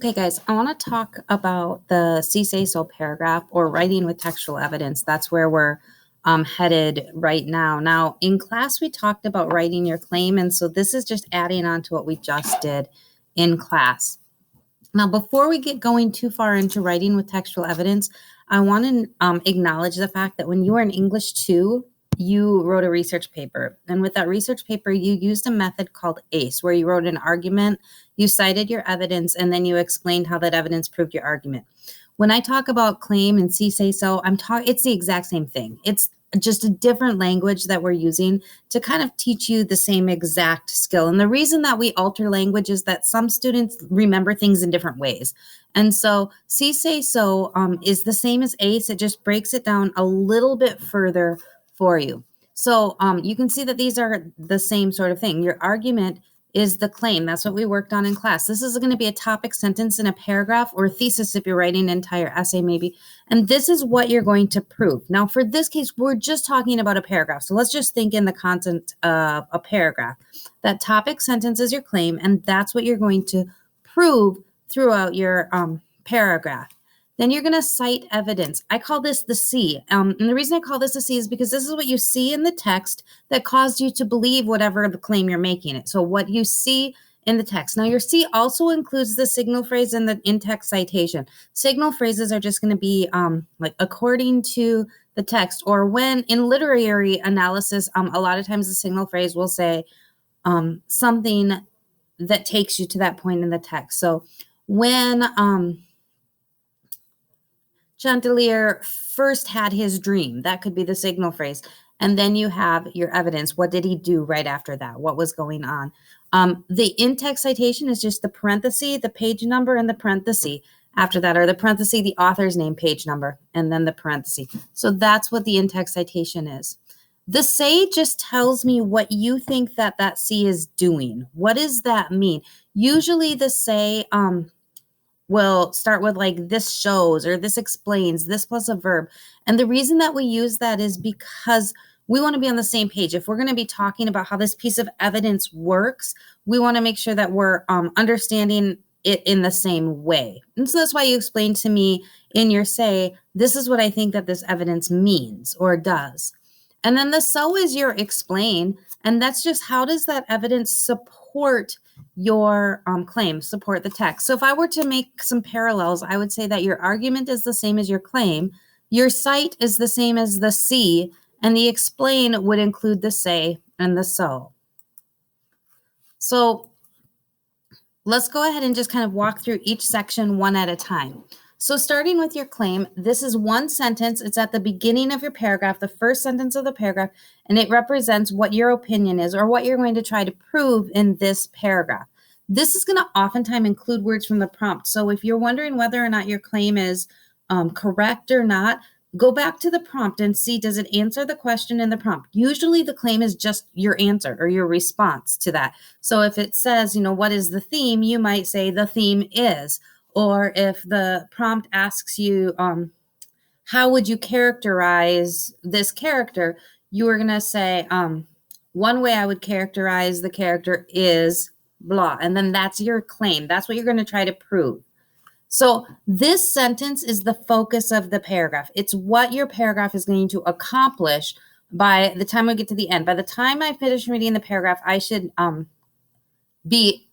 Okay, guys, I want to talk about the see, say, so paragraph or writing with textual evidence. That's where we're headed right now. Now, in class, we talked about writing your claim, and so this is just adding on to what we just did in class. Now, before we get going too far into writing with textual evidence, I want to acknowledge the fact that when you were in English 2, you wrote a research paper. And with that research paper, you used a method called ACE, where you wrote an argument, you cited your evidence, and then you explained how that evidence proved your argument. When I talk about claim and see, say, so, it's the exact same thing. It's just a different language that we're using to kind of teach you the same exact skill. And the reason that we alter language is that some students remember things in different ways. And so see, say, so is the same as ACE. It just breaks it down a little bit further for you. So you can see that these are the same sort of thing. Your argument is the claim. That's what we worked on in class. This is going to be a topic sentence in a paragraph or a thesis if you're writing an entire essay maybe. And this is what you're going to prove. Now, for this case, we're just talking about a paragraph. So let's just think in the content of a paragraph. That topic sentence is your claim, and that's what you're going to prove throughout your paragraph. Then you're going to cite evidence. I call this the C. And the reason I call this a C is because this is what you see in the text that caused you to believe whatever the claim you're making it. So what you see in the text. Now, your C also includes the signal phrase and the in-text citation. Signal phrases are just going to be like according to the text, or when in literary analysis, a lot of times the signal phrase will say something that takes you to that point in the text. So when Chandelier first had his dream, that could be the signal phrase. And then you have your evidence. What did he do right after that? What was going on? The in-text citation is just the parenthesis, the page number, and the parenthesis after that, or the parenthesis, the author's name, page number, and then the parenthesis. So that's what the in-text citation is. The say just tells me what you think that C is doing. What does that mean? Usually the say will start with like this shows or this explains, this plus a verb. And the reason that we use that is because we want to be on the same page. If we're going to be talking about how this piece of evidence works, we want to make sure that we're understanding it in the same way. And so that's why you explain to me in your say, this is what I think that this evidence means or does. And then the so is your explain. And that's just how does that evidence support your claim, support the text. So if I were to make some parallels, I would say that your argument is the same as your claim, your cite is the same as the see, and the explain would include the say and the so. So let's go ahead and just kind of walk through each section one at a time. So starting with your claim, this is one sentence. It's at the beginning of your paragraph, the first sentence of the paragraph, and it represents what your opinion is or what you're going to try to prove in this paragraph. This is going to oftentimes include words from the prompt. So if you're wondering whether or not your claim is correct or not, go back to the prompt and see, does it answer the question in the prompt? Usually the claim is just your answer or your response to that. So if it says, what is the theme, you might say the theme is. Or if the prompt asks you, how would you characterize this character? You are going to say, one way I would characterize the character is blah. And then that's your claim. That's what you're going to try to prove. So this sentence is the focus of the paragraph. It's what your paragraph is going to accomplish by the time we get to the end. By the time I finish reading the paragraph, I should be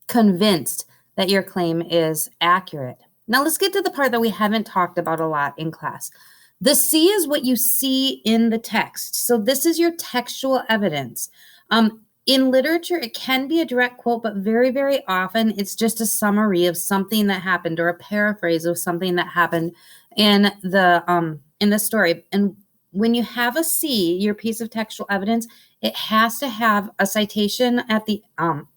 convinced that your claim is accurate. Now let's get to the part that we haven't talked about a lot in class. The C is what you see in the text. So this is your textual evidence. In literature, it can be a direct quote, but very, very often it's just a summary of something that happened or a paraphrase of something that happened in the story. And when you have a C, your piece of textual evidence, it has to have a citation at the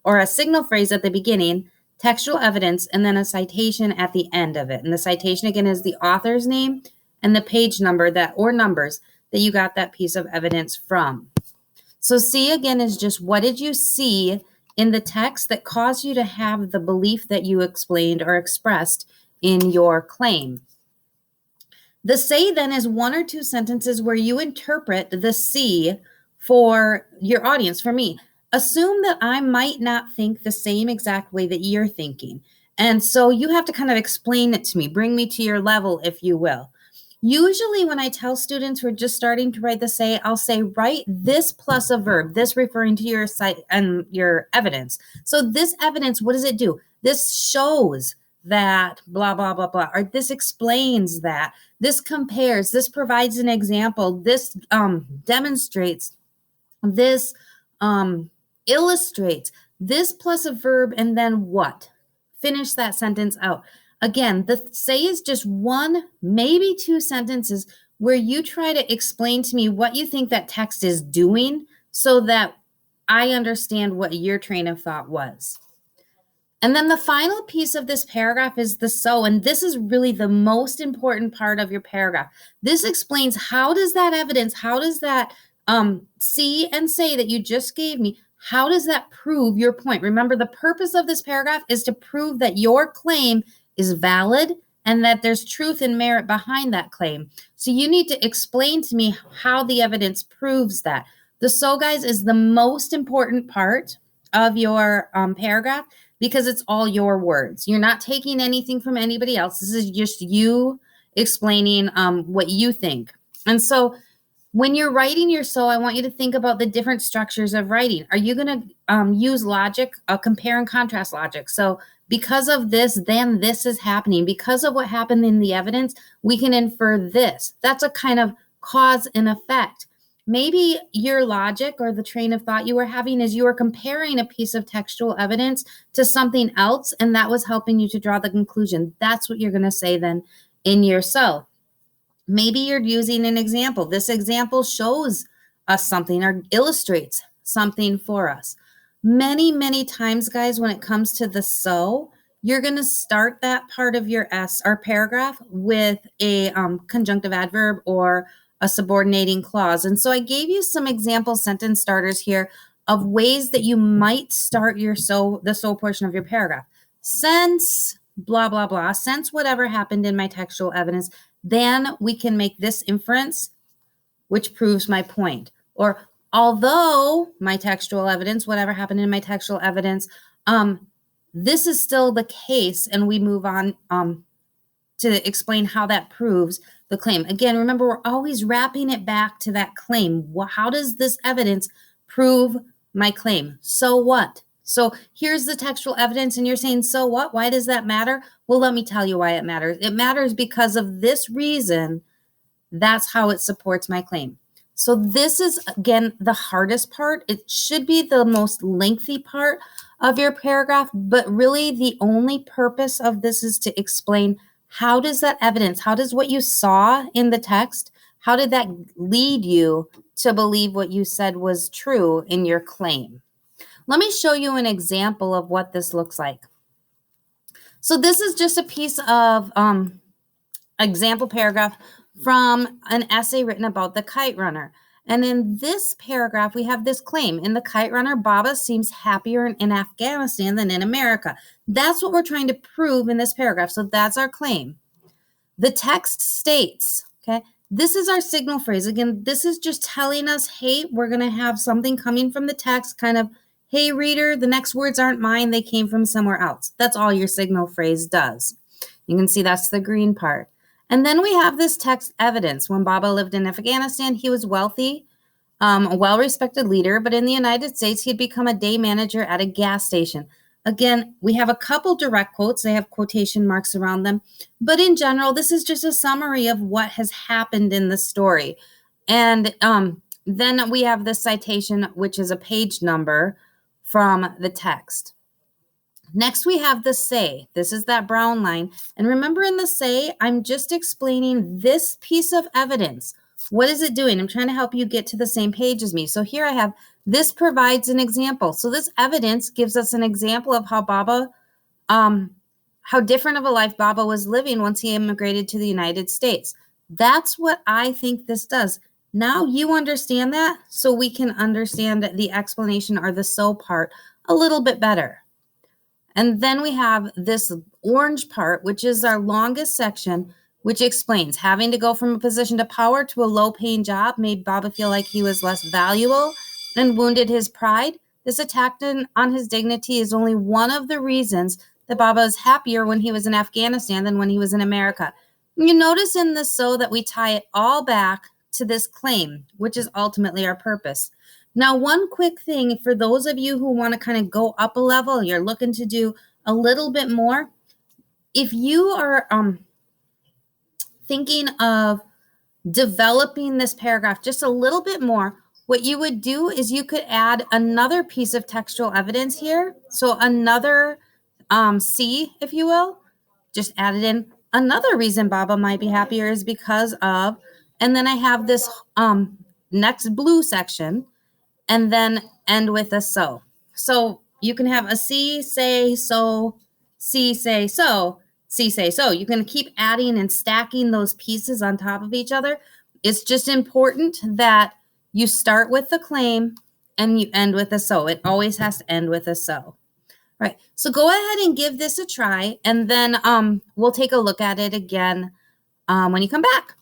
or a signal phrase at the beginning, textual evidence, and then a citation at the end of it. And the citation again is the author's name and the page number or numbers that you got that piece of evidence from. So C again is just what did you see in the text that caused you to have the belief that you explained or expressed in your claim. The say then is one or two sentences where you interpret the C for your audience, for me. Assume that I might not think the same exact way that you're thinking. And so you have to kind of explain it to me, bring me to your level, if you will. Usually when I tell students who are just starting to write the say, I'll say, write this plus a verb, this referring to your site and your evidence. So this evidence, what does it do? This shows that blah, blah, blah, blah, or this explains that, this compares, this provides an example, this demonstrates, this illustrates, this plus a verb, and then what? Finish that sentence out. Again, the say is just one, maybe two sentences where you try to explain to me what you think that text is doing so that I understand what your train of thought was. And then the final piece of this paragraph is the so, and this is really the most important part of your paragraph. This explains how does that evidence, how does that see and say that you just gave me, how does that prove your point? Remember, the purpose of this paragraph is to prove that your claim is valid and that there's truth and merit behind that claim. So you need to explain to me how the evidence proves that. The so, guys, is the most important part of your paragraph because it's all your words. You're not taking anything from anybody else. This is just you explaining what you think. And so when you're writing your so, I want you to think about the different structures of writing. Are you going to use logic, compare and contrast logic? So because of this, then this is happening. Because of what happened in the evidence, we can infer this. That's a kind of cause and effect. Maybe your logic or the train of thought you were having is you were comparing a piece of textual evidence to something else, and that was helping you to draw the conclusion. That's what you're going to say then in your so. Maybe you're using an example. This example shows us something or illustrates something for us. Many, many times, guys, when it comes to the so, you're going to start that part of your paragraph with a conjunctive adverb or a subordinating clause. And so I gave you some example sentence starters here of ways that you might start your the so portion of your paragraph. Since blah, blah, blah, since whatever happened in my textual evidence, then we can make this inference, which proves my point. Or although my textual evidence, whatever happened in my textual evidence, this is still the case, and we move on to explain how that proves the claim. Again, remember, we're always wrapping it back to that claim. How does this evidence prove my claim? So what? So here's the textual evidence, and you're saying, so what? Why does that matter? Well, let me tell you why it matters. It matters because of this reason. That's how it supports my claim. So this is, again, the hardest part. It should be the most lengthy part of your paragraph, but really the only purpose of this is to explain how does that evidence, how does what you saw in the text, how did that lead you to believe what you said was true in your claim? Let me show you an example of what this looks like. So this is just a piece of example paragraph from an essay written about the kite runner. And in this paragraph, we have this claim. In the kite runner, Baba seems happier in Afghanistan than in America. That's what we're trying to prove in this paragraph. So that's our claim. The text states, okay, this is our signal phrase. Again, this is just telling us, hey, we're going to have something coming from the text, kind of, hey, reader, the next words aren't mine. They came from somewhere else. That's all your signal phrase does. You can see that's the green part. And then we have this text evidence. When Baba lived in Afghanistan, he was wealthy, a well-respected leader, but in the United States, he'd become a day manager at a gas station. Again, we have a couple direct quotes. They have quotation marks around them. But in general, this is just a summary of what has happened in the story. And then we have the citation, which is a page number from the text. Next, we have the say. This is that brown line. And remember, in the say, I'm just explaining this piece of evidence. What is it doing? I'm trying to help you get to the same page as me. So here I have, this provides an example. So this evidence gives us an example of how Baba, how different of a life Baba was living once he immigrated to the United States. That's what I think this does. Now you understand that, so we can understand the explanation or the so part a little bit better. And then we have this orange part, which is our longest section, which explains having to go from a position to power to a low-paying job made Baba feel like he was less valuable and wounded his pride. This attack on his dignity is only one of the reasons that Baba is happier when he was in Afghanistan than when he was in America. You notice in this so that we tie it all back to this claim, which is ultimately our purpose. Now, one quick thing for those of you who want to kind of go up a level, you're looking to do a little bit more. If you are thinking of developing this paragraph just a little bit more, what you would do is you could add another piece of textual evidence here. So another C, if you will, just add it in. Another reason Baba might be happier is because of, and then I have this next blue section, and then end with a so. So you can have a C say so, C say so, C say so. You can keep adding and stacking those pieces on top of each other. It's just important that you start with the claim and you end with a so. It always has to end with a so. All right, so go ahead and give this a try, and then we'll take a look at it again when you come back.